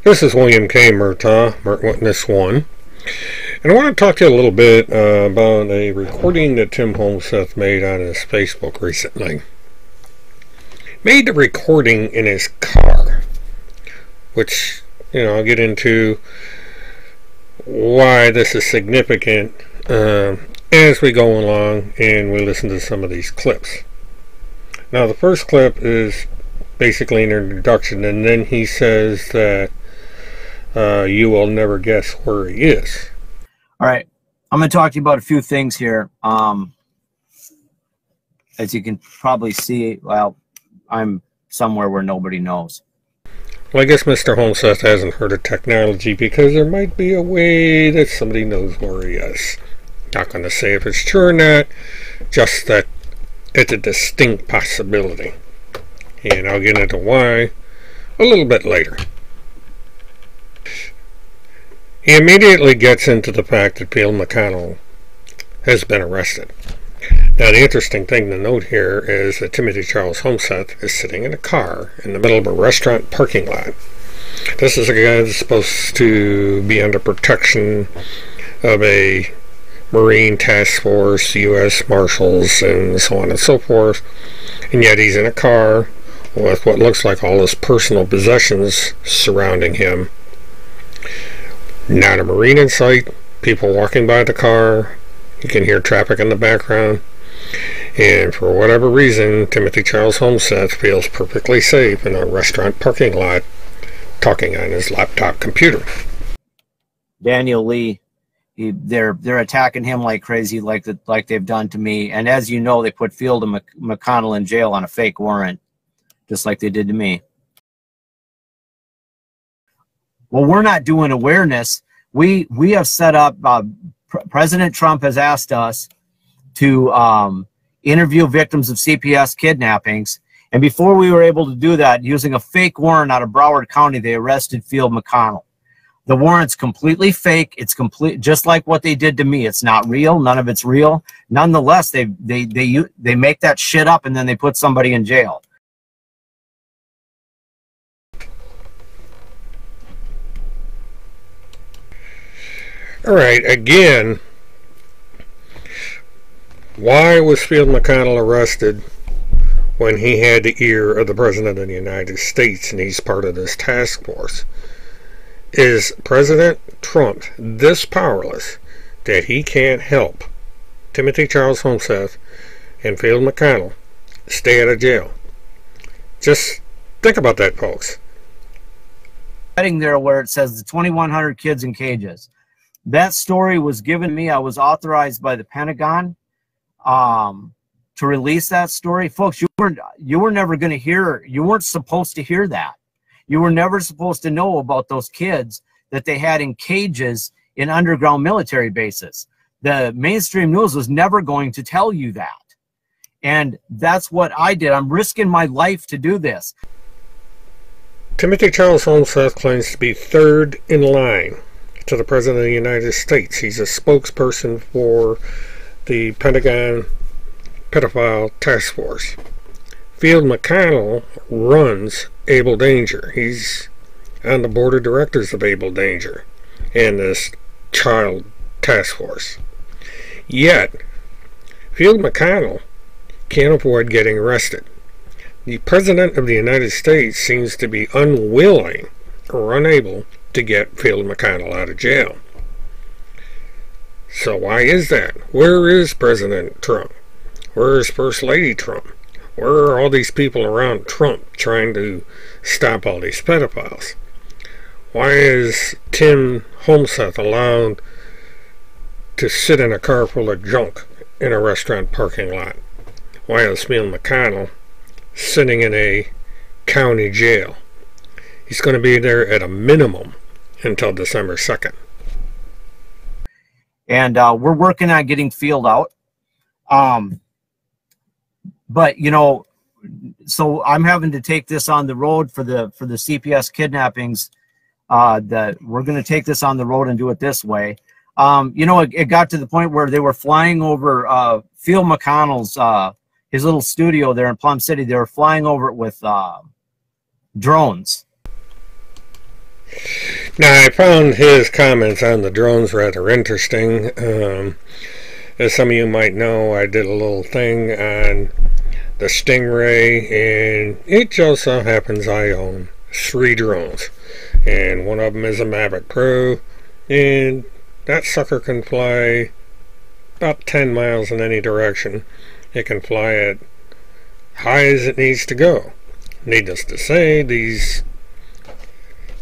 This is William K. Murtaugh, Witness 1, and I want to talk to you a little bit about a recording that Tim Holmseth made on his Facebook recently. Made the recording in his car, which, I'll get into why this is significant as we go along and we listen to some of these clips. Now, the first clip is basically an introduction, and then he says that you will never guess where he is. All right. I'm going to talk to you about a few things here. As you can probably see, well, I'm somewhere where nobody knows. Well, I guess Mr. Holmseth hasn't heard of technology because there might be a way that somebody knows where he is. Not going to say if it's true or not, just that it's a distinct possibility. And I'll get into why a little bit later. He immediately gets into the fact that Field McConnell has been arrested. Now, the interesting thing to note here is that Timothy Charles Holmseth is sitting in a car in the middle of a restaurant parking lot. This is a guy that's supposed to be under protection of a Marine Task Force, U.S. Marshals, and so on and so forth. And yet he's in a car with what looks like all his personal possessions surrounding him. Not a Marine in sight, people walking by the car, you can hear traffic in the background, and for whatever reason, Timothy Charles Holmseth feels perfectly safe in a restaurant parking lot talking on his laptop computer. Daniel Lee, they're attacking him like crazy, like they've done to me, and as you know, they put Field and McConnell in jail on a fake warrant, just like they did to me. Well, we're not doing awareness. We have set up, President Trump has asked us to interview victims of CPS kidnappings. And before we were able to do that, using a fake warrant out of Broward County, they arrested Field McConnell. The warrant's completely fake. It's complete, just like what they did to me. It's not real. None of it's real. Nonetheless, they make that shit up and then they put somebody in jail. All right, again, why was Field McConnell arrested when he had the ear of the President of the United States and he's part of this task force? Is President Trump this powerless that he can't help Timothy Charles Holmseth and Field McConnell stay out of jail? Just think about that, folks. Heading there where it says the 2,100 kids in cages. That story was given to me. I was authorized by the Pentagon to release that story. Folks, you were never going to hear, you weren't supposed to hear that. You were never supposed to know about those kids that they had in cages in underground military bases. The mainstream news was never going to tell you that. And that's what I did. I'm risking my life to do this. Timothy Charles Holmseth claims to be third in line to the President of the United States. He's a spokesperson for the Pentagon Pedophile Task Force. Field McConnell runs Able Danger. He's on the board of directors of Able Danger and this child task force. Yet, Field McConnell can't avoid getting arrested. The President of the United States seems to be unwilling or unable to get Field McConnell out of jail. So why is that? Where is President Trump? Where is First Lady Trump? Where are all these people around Trump trying to stop all these pedophiles? Why is Tim Holmseth allowed to sit in a car full of junk in a restaurant parking lot? Why is Field McConnell sitting in a county jail? He's going to be there at a minimum until December 2nd. And we're working on getting Field out. But, you know, so I'm having to take this on the road for the CPS kidnappings. That we're going to take this on the road and do it this way. You know, it got to the point where they were flying over Field McConnell's his little studio there in Plum City. They were flying over it with drones. Now, I found his comments on the drones rather interesting. As some of you might know, I did a little thing on the Stingray, and it just so happens I own 3 drones. And one of them is a Mavic Pro, and that sucker can fly about 10 miles in any direction. It can fly at high as it needs to go. Needless to say, these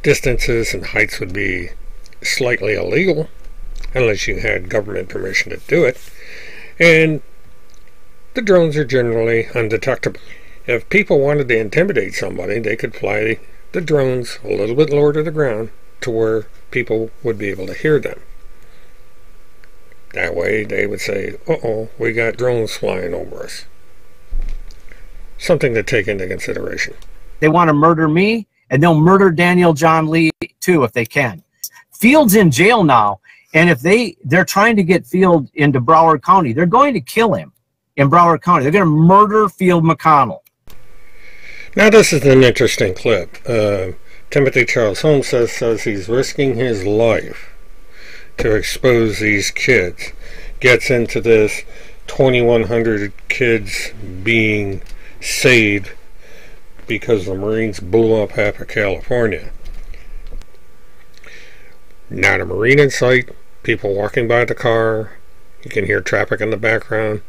distances and heights would be slightly illegal unless you had government permission to do it. And the drones are generally undetectable. If people wanted to intimidate somebody, they could fly the drones a little bit lower to the ground to where people would be able to hear them. That way they would say, uh-oh, we got drones flying over us. Something to take into consideration. They want to murder me, and they'll murder Daniel John Lee too if they can. Field's in jail now, and if they're trying to get Field into Broward County, they're going to kill him in Broward County. They're going to murder Field McConnell. Now this is an interesting clip. Timothy Charles Holmseth says he's risking his life to expose these kids. Gets into this 2,100 kids being saved because the Marines blew up half of California. Not a Marine in sight, people walking by the car, you can hear traffic in the background,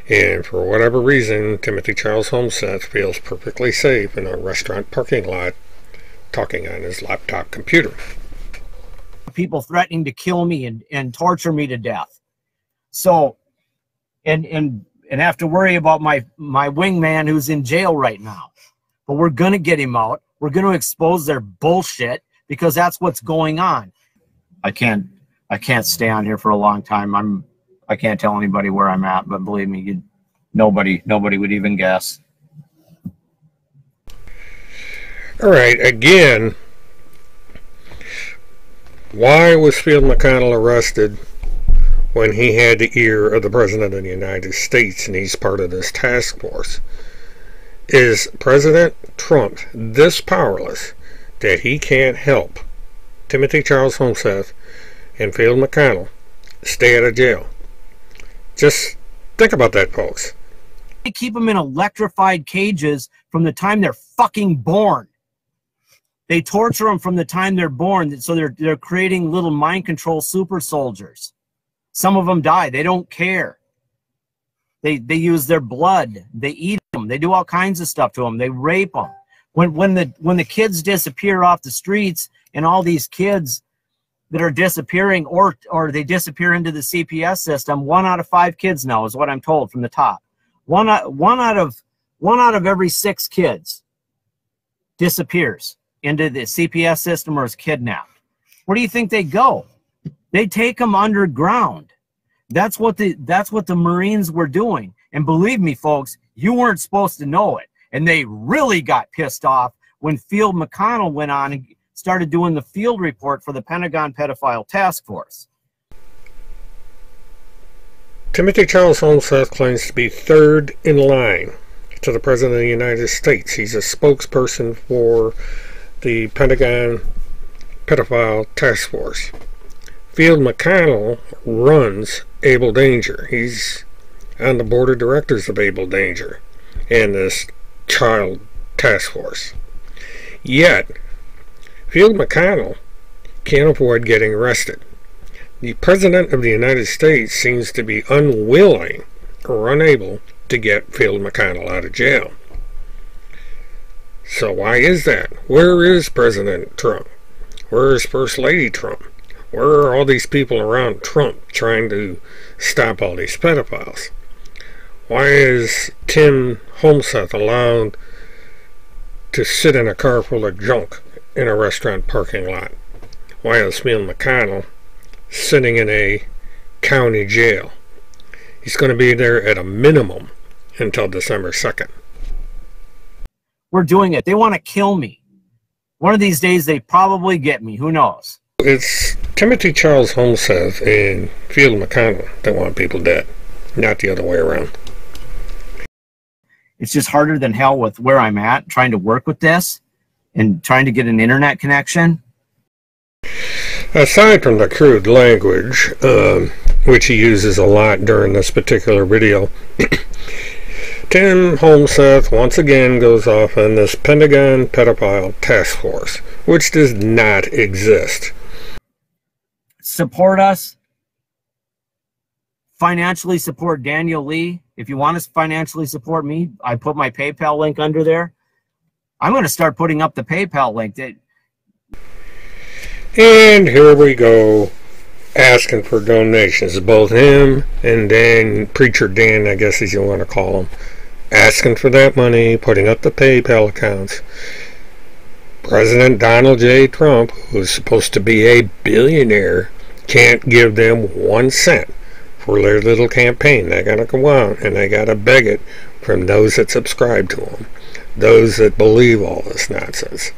and for whatever reason, Timothy Charles Holmseth feels perfectly safe in a restaurant parking lot talking on his laptop computer. People threatening to kill me and torture me to death. So, and have to worry about my wingman who's in jail right now. But we're going to get him out. We're going to expose their bullshit because that's what's going on. I can't stay on here for a long time. I can't tell anybody where I'm at, but believe me, nobody would even guess. All right, again, why was Field McConnell arrested when he had the ear of the President of the United States and he's part of this task force? Is President Trump this powerless that he can't help Timothy Charles Holmseth and Field McConnell stay out of jail? Just think about that, folks. They keep them in electrified cages from the time they're fucking born. They torture them from the time they're born, so they're creating little mind control super soldiers. Some of them die. They don't care. They use their blood. They eat them. They do all kinds of stuff to them. They rape them. When the kids disappear off the streets, and all these kids that are disappearing, or they disappear into the CPS system, 1 out of 5 kids now is what I'm told from the top. One out of every 6 kids disappears. into the CPS system or is kidnapped, where do you think they go? They take them underground. That's what the Marines were doing. And believe me, folks, you weren't supposed to know it. And they really got pissed off when Field McConnell went on and started doing the field report for the Pentagon Pedophile Task Force. Timothy Charles Holmseth claims to be third in line to the President of the United States. He's a spokesperson for the Pentagon Pedophile Task Force. Field McConnell runs Able Danger. He's on the board of directors of Able Danger and this child task force. Yet, Field McConnell can't avoid getting arrested. The President of the United States seems to be unwilling or unable to get Field McConnell out of jail. So why is that? Where is President Trump? Where is First Lady Trump? Where are all these people around Trump trying to stop all these pedophiles? Why is Tim Holmseth allowed to sit in a car full of junk in a restaurant parking lot? Why is Field McConnell sitting in a county jail? He's going to be there at a minimum until December 2nd. We're doing it. They want to kill me. One of these days they probably get me. Who knows? It's Timothy Charles Holmseth and Field McConnell that want people dead, not the other way around. It's just harder than hell with where I'm at, trying to work with this and trying to get an internet connection. Aside from the crude language, which he uses a lot during this particular video, Tim Holmseth once again goes off on this Pentagon Pedophile Task Force, which does not exist. Support us. Financially support Daniel Lee. If you want to financially support me, I put my PayPal link under there. I'm going to start putting up the PayPal link. And here we go, asking for donations. Both him and Dan, Preacher Dan, I guess as you want to call him, asking for that money, putting up the PayPal accounts. President Donald J. Trump, who's supposed to be a billionaire, can't give them 1 cent for their little campaign. They gotta go out and they gotta beg it from those that subscribe to them, those that believe all this nonsense.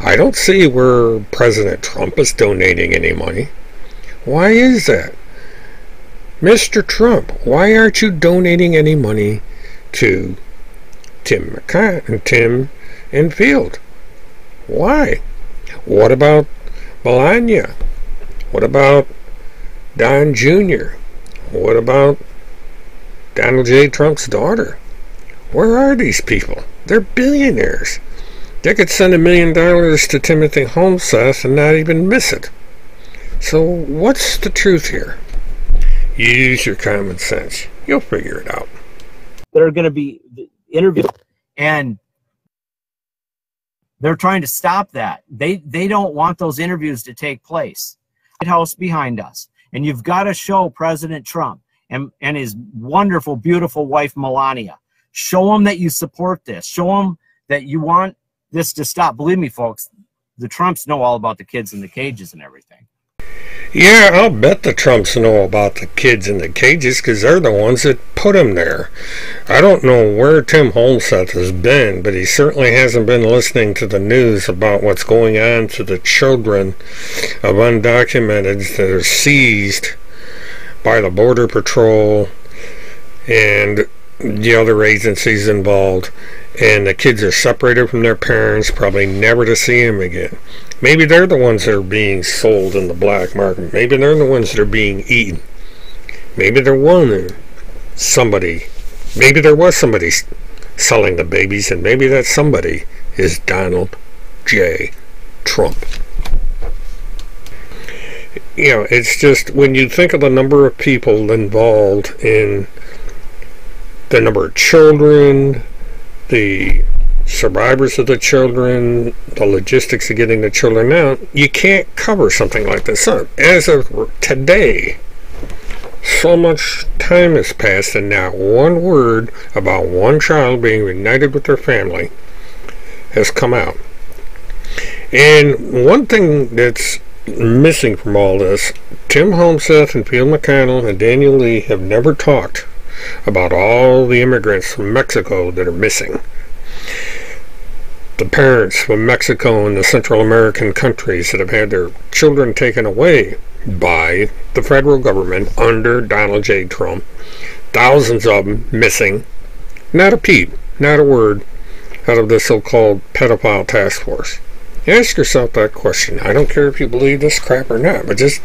I don't see where President Trump is donating any money. Why is that? Mr. Trump, why aren't you donating any money to Tim and Field? Why? What about Melania? What about Don Jr.? What about Donald J. Trump's daughter? Where are these people? They're billionaires. They could send $1 million to Timothy Holmseth and not even miss it. So what's the truth here? Use your common sense. You'll figure it out. They're going to be interviewed, and they're trying to stop that. They don't want those interviews to take place. White House behind us. And you've got to show President Trump and his wonderful, beautiful wife, Melania. Show them that you support this. Show them that you want this to stop. Believe me, folks, the Trumps know all about the kids in the cages and everything. Yeah, I'll bet the Trumps know about the kids in the cages because they're the ones that put them there. I don't know where Tim Holmseth has been, but he certainly hasn't been listening to the news about what's going on to the children of undocumented that are seized by the Border Patrol and the other agencies involved, and the kids are separated from their parents, probably never to see them again. Maybe they're the ones that are being sold in the black market. Maybe they're the ones that are being eaten. Maybe there was somebody selling the babies, and maybe that somebody is Donald J. Trump. You know, it's just, when you think of the number of people involved in the number of children, the survivors of the children, the logistics of getting the children out, you can't cover something like this up. As of today, so much time has passed and not one word about one child being reunited with their family has come out. And one thing that's missing from all this, Tim Homseth and Field McConnell and Daniel Lee have never talked about all the immigrants from Mexico that are missing. The parents from Mexico and the Central American countries that have had their children taken away by the federal government under Donald J. Trump. Thousands of them missing. Not a peep, not a word out of the so-called pedophile task force. Ask yourself that question. I don't care if you believe this crap or not, but just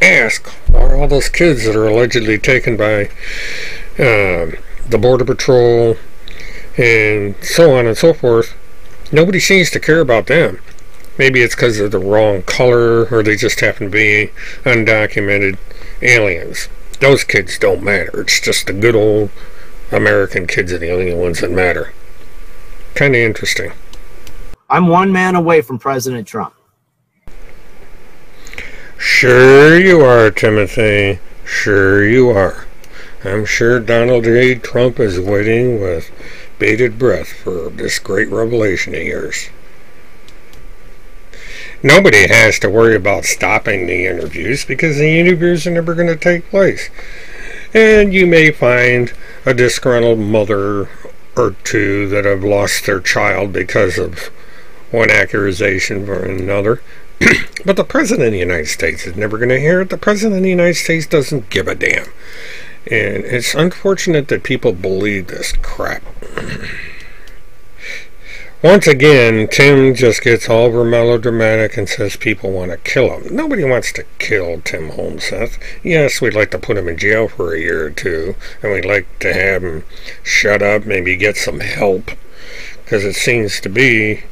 ask, are all those kids that are allegedly taken by the Border Patrol and so on and so forth, nobody seems to care about them. Maybe it's because they're the wrong color, or they just happen to be undocumented aliens. Those kids don't matter. It's just the good old American kids are the only ones that matter. Kind of interesting. I'm one man away from President Trump. Sure you are, Timothy. Sure you are. I'm sure Donald J. Trump is waiting with bated breath for this great revelation of yours. Nobody has to worry about stopping the interviews because the interviews are never going to take place. And you may find a disgruntled mother or two that have lost their child because of one accusation or another. But the President of the United States is never going to hear it. The President of the United States doesn't give a damn. And it's unfortunate that people believe this crap. Once again, Tim just gets all over melodramatic and says people want to kill him. Nobody wants to kill Tim Homseth. Yes, we'd like to put him in jail for a year or two, and we'd like to have him shut up, maybe get some help, because it seems to me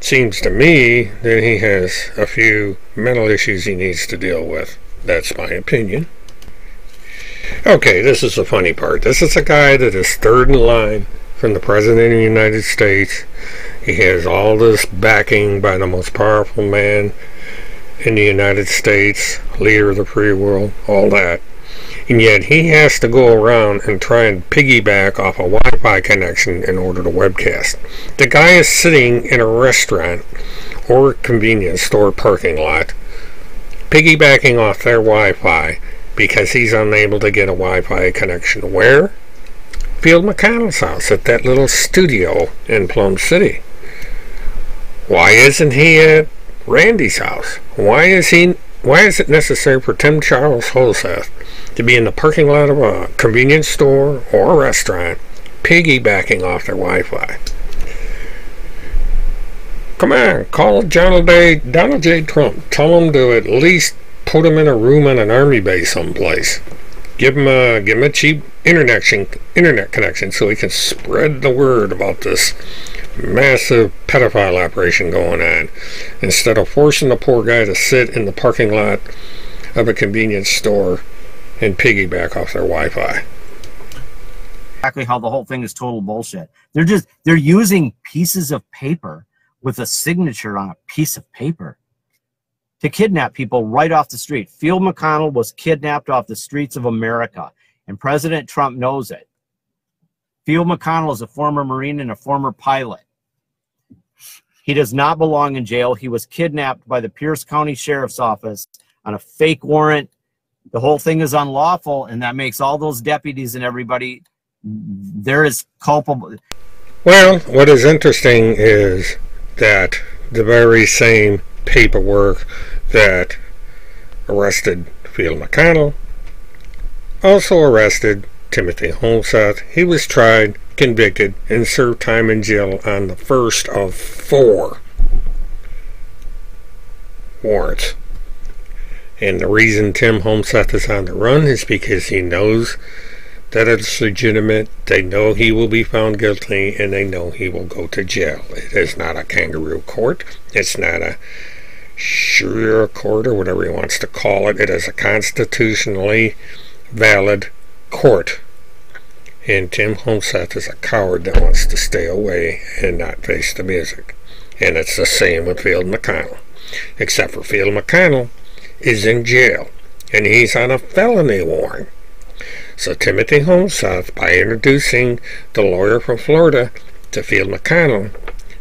that he has a few mental issues he needs to deal with. That's my opinion. Okay, this is the funny part. This is a guy that is third in line from the President of the United States. He has all this backing by the most powerful man in the United States, leader of the free world, all that. And yet he has to go around and try and piggyback off a Wi-Fi connection in order to webcast. The guy is sitting in a restaurant or convenience store parking lot, piggybacking off their Wi-Fi because he's unable to get a Wi-Fi connection. Where? Field McConnell's house, at that little studio in Plum City. Why isn't he at Randy's house? Why is it necessary for Tim Charles Homseth to be in the parking lot of a convenience store or a restaurant, piggybacking off their Wi-Fi? Come on, call Donald J. Trump. Tell him to at least put him in a room on an army base someplace. Give him a cheap internet connection so he can spread the word about this massive pedophile operation going on, instead of forcing the poor guy to sit in the parking lot of a convenience store and piggyback off their Wi-Fi. Exactly how the whole thing is total bullshit. They're using pieces of paper with a signature on a piece of paper to kidnap people right off the street. Field McConnell was kidnapped off the streets of America, and President Trump knows it. Field McConnell is a former Marine and a former pilot. He does not belong in jail. He was kidnapped by the Pierce County Sheriff's Office on a fake warrant. The whole thing is unlawful, and that makes all those deputies and everybody, they're as culpable. Well, what is interesting is that the very same paperwork that arrested Field McConnell also arrested Timothy Homseth. He was tried, convicted, and served time in jail on the first of 4 warrants. And the reason Tim Homseth is on the run is because he knows that it's legitimate. They know he will be found guilty, and they know he will go to jail. It is not a kangaroo court. It's not a Sharia court or whatever he wants to call it. It is a constitutionally valid court. And Tim Homseth is a coward that wants to stay away and not face the music. And it's the same with Field McConnell. Except for Field McConnell is in jail, and he's on a felony warrant. So Timothy Homseth, by introducing the lawyer from Florida to Field McConnell,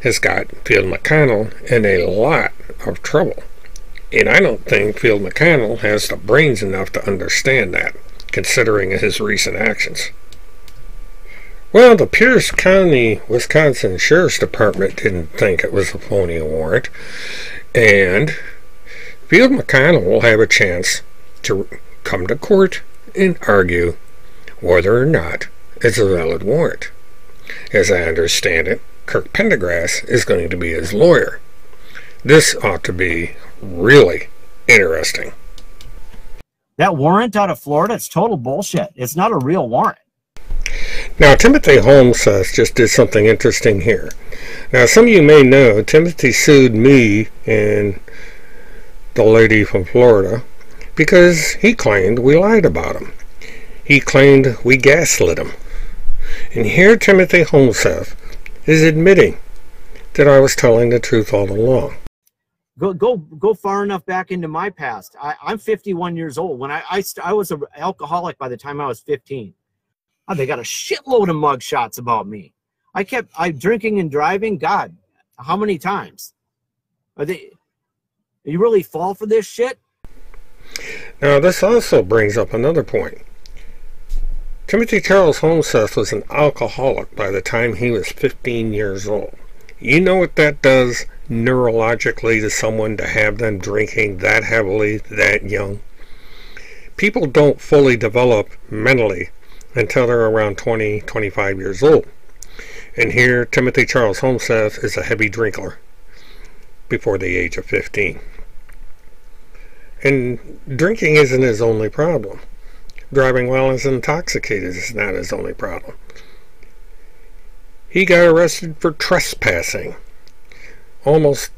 has got Field McConnell in a lot of trouble. And I don't think Field McConnell has the brains enough to understand that, considering his recent actions. Well, the Pierce County, Wisconsin Sheriff's Department didn't think it was a phony warrant, and Field McConnell will have a chance to come to court and argue whether or not it's a valid warrant. As I understand it, Kirk Pendergrass is going to be his lawyer. This ought to be really interesting. That warrant out of Florida, it's total bullshit. It's not a real warrant. Now, Timothy Holmseth just did something interesting here. Now, some of you may know, Timothy sued me and the lady from Florida because he claimed we lied about him. He claimed we gaslit him. And here Timothy Holmseth is admitting that I was telling the truth all along. Go far enough back into my past. I'm 51 years old. When I was an alcoholic by the time I was 15. Oh, they got a shitload of mug shots about me. I drinking and driving. God, how many times? You really fall for this shit? Now, this also brings up another point. Timothy Charles Holmseth was an alcoholic by the time he was 15 years old. You know what that does neurologically to someone to have them drinking that heavily, that young? People don't fully develop mentally until they're around 20, 25 years old. And here, Timothy Charles Holmseth is a heavy drinker before the age of 15. And drinking isn't his only problem. Driving while he's intoxicated is not his only problem. He got arrested for trespassing, almost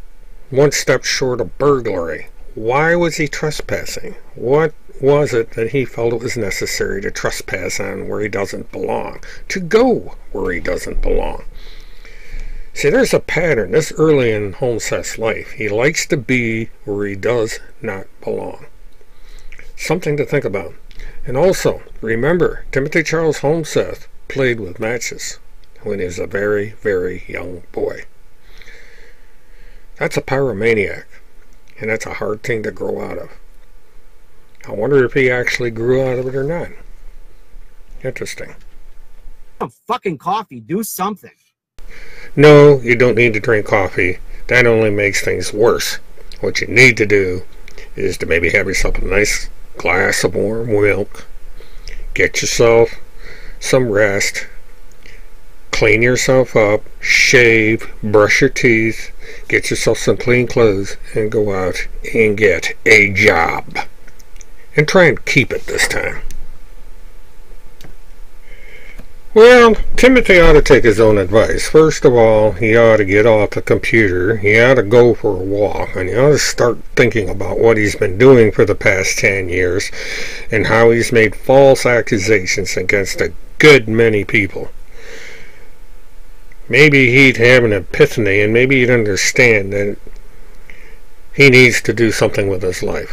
one step short of burglary. Why was he trespassing? What was it that he felt it was necessary to trespass on where he doesn't belong, to go where he doesn't belong? See, there's a pattern this early in Holmseth's life. He likes to be where he does not belong. Something to think about. And also, remember, Timothy Charles Holmseth played with matches when he was a very, very young boy. That's a pyromaniac, and that's a hard thing to grow out of. I wonder if he actually grew out of it or not. Interesting. Fucking coffee, do something. No, you don't need to drink coffee. That only makes things worse. What you need to do is to maybe have yourself a nice glass of warm milk, get yourself some rest, clean yourself up, shave, brush your teeth, get yourself some clean clothes, and go out and get a job. And try and keep it this time. Well, Timothy ought to take his own advice. First of all, he ought to get off the computer, he ought to go for a walk, and he ought to start thinking about what he's been doing for the past 10 years and how he's made false accusations against a good many people. Maybe he'd have an epiphany, and maybe he'd understand that he needs to do something with his life.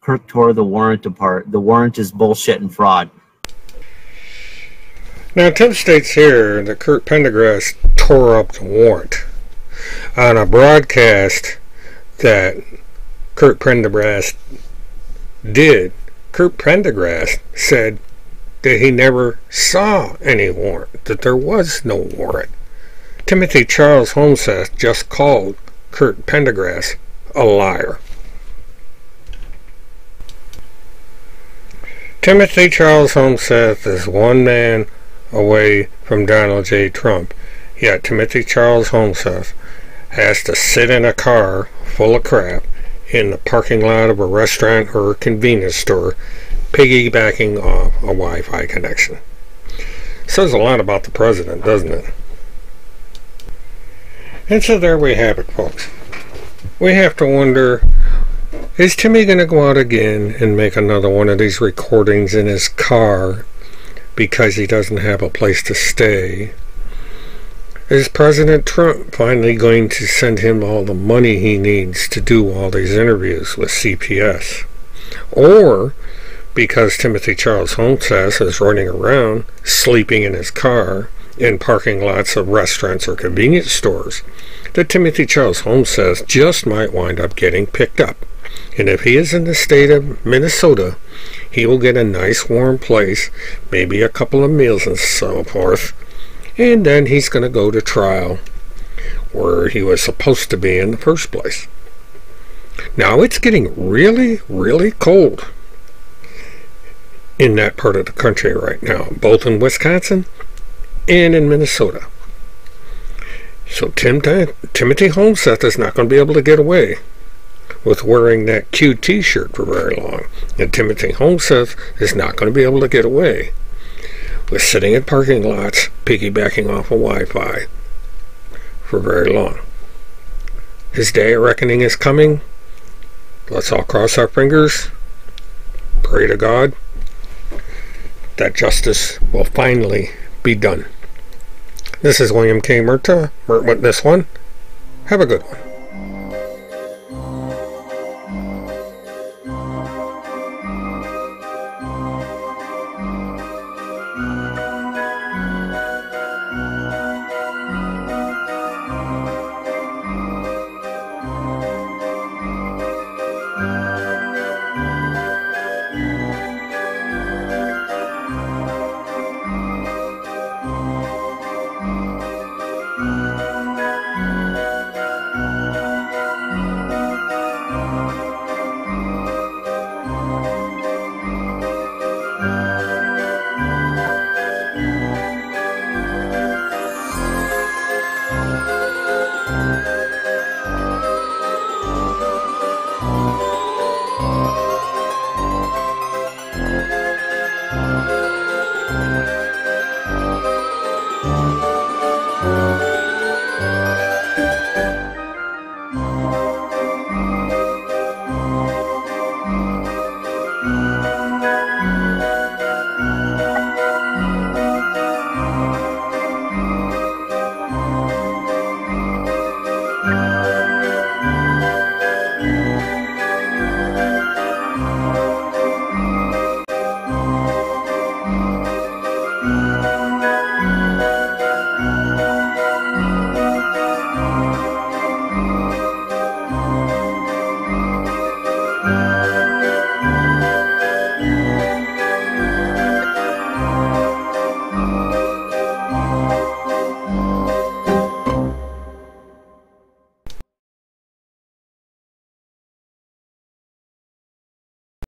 Kirk tore the warrant apart. The warrant is bullshit and fraud. Now, Tim states here that Kirk Pendergrass tore up the warrant on a broadcast that Kirk Pendergrass did. Kirk Pendergrass said that he never saw any warrant, that there was no warrant. Timothy Charles Holmseth just called Kirk Pendergrass a liar. Timothy Charles Holmseth is one man away from Donald J. Trump, yet Timothy Charles Holmseth has to sit in a car full of crap in the parking lot of a restaurant or a convenience store, piggybacking off a Wi-Fi connection. Says a lot about the president, doesn't it? And so there we have it, folks. We have to wonder, is Timmy going to go out again and make another one of these recordings in his car because he doesn't have a place to stay? Is President Trump finally going to send him all the money he needs to do all these interviews with CPS? Or, because Timothy Charles Holmseth is running around, sleeping in his car, in parking lots of restaurants or convenience stores that Timothy Charles Holmes says just might wind up getting picked up. And if he is in the state of Minnesota, he will get a nice warm place, maybe a couple of meals and so forth, and then he's going to go to trial where he was supposed to be in the first place. Now it's getting really, really cold in that part of the country right now, both in Wisconsin and in Minnesota. So Timothy Holmseth is not going to be able to get away with wearing that cute t-shirt for very long. And Timothy Holmseth is not going to be able to get away with sitting in parking lots piggybacking off of Wi-Fi for very long. His day of reckoning is coming. Let's all cross our fingers, pray to God that justice will finally be done. This is William K. Murta, Mert Witness 1. Have a good one.